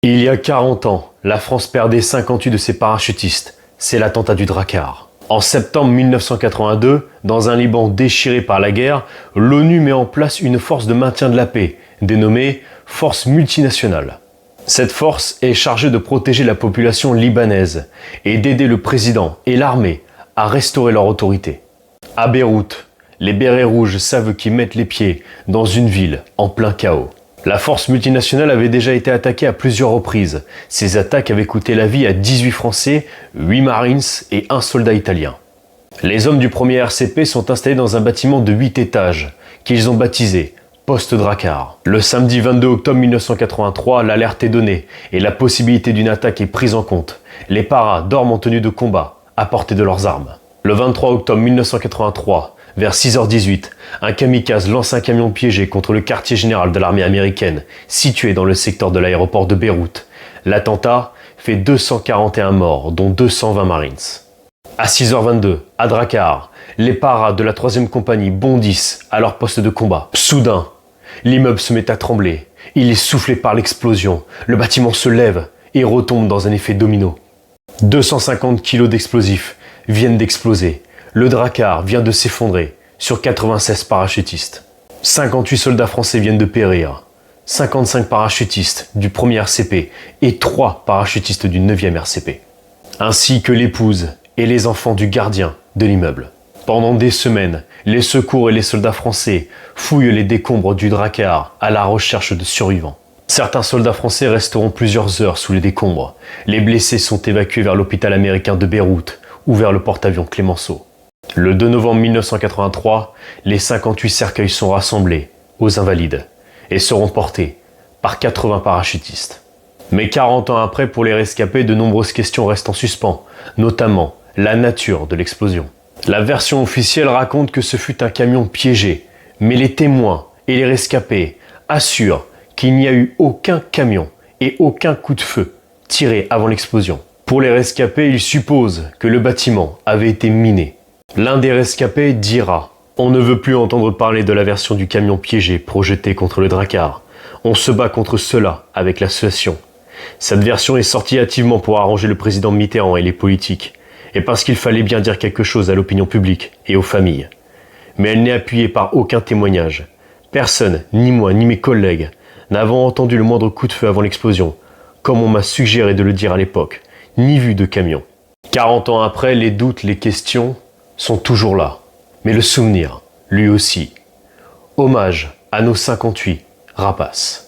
Il y a 40 ans, la France perdait 58 de ses parachutistes. C'est l'attentat du Drakkar. En septembre 1982, dans un Liban déchiré par la guerre, l'ONU met en place une force de maintien de la paix, dénommée Force multinationale. Cette force est chargée de protéger la population libanaise et d'aider le président et l'armée à restaurer leur autorité. À Beyrouth, les bérets rouges savent qu'ils mettent les pieds dans une ville en plein chaos. La force multinationale avait déjà été attaquée à plusieurs reprises. Ces attaques avaient coûté la vie à 18 Français, 8 Marines et 1 soldat italien. Les hommes du premier RCP sont installés dans un bâtiment de 8 étages, qu'ils ont baptisé Poste Drakkar. Le samedi 22 octobre 1983, l'alerte est donnée et la possibilité d'une attaque est prise en compte. Les paras dorment en tenue de combat, à portée de leurs armes. Le 23 octobre 1983, vers 6h18, un kamikaze lance un camion piégé contre le quartier général de l'armée américaine, situé dans le secteur de l'aéroport de Beyrouth. L'attentat fait 241 morts, dont 220 Marines. À 6h22, à Drakkar, les paras de la 3e compagnie bondissent à leur poste de combat. Soudain, l'immeuble se met à trembler. Il est soufflé par l'explosion. Le bâtiment se lève et retombe dans un effet domino. 250 kilos d'explosifs viennent d'exploser. Le Drakkar vient de s'effondrer sur 96 parachutistes. 58 soldats français viennent de périr. 55 parachutistes du 1er RCP et 3 parachutistes du 9e RCP. Ainsi que l'épouse et les enfants du gardien de l'immeuble. Pendant des semaines, les secours et les soldats français fouillent les décombres du Drakkar à la recherche de survivants. Certains soldats français resteront plusieurs heures sous les décombres. Les blessés sont évacués vers l'hôpital américain de Beyrouth ou vers le porte-avions Clemenceau. Le 2 novembre 1983, les 58 cercueils sont rassemblés aux Invalides et seront portés par 80 parachutistes. Mais 40 ans après, pour les rescapés, de nombreuses questions restent en suspens, notamment la nature de l'explosion. La version officielle raconte que ce fut un camion piégé, mais les témoins et les rescapés assurent qu'il n'y a eu aucun camion et aucun coup de feu tiré avant l'explosion. Pour les rescapés, ils supposent que le bâtiment avait été miné. L'un des rescapés dira « On ne veut plus entendre parler de la version du camion piégé projeté contre le Drakkar. On se bat contre cela avec l'association. Cette version est sortie hâtivement pour arranger le président Mitterrand et les politiques, et parce qu'il fallait bien dire quelque chose à l'opinion publique et aux familles. Mais elle n'est appuyée par aucun témoignage. Personne, ni moi ni mes collègues, n'avons entendu le moindre coup de feu avant l'explosion, comme on m'a suggéré de le dire à l'époque, ni vu de camion. 40 ans après, les doutes, les questions sont toujours là. Mais le souvenir, lui aussi. Hommage à nos 58 rapaces.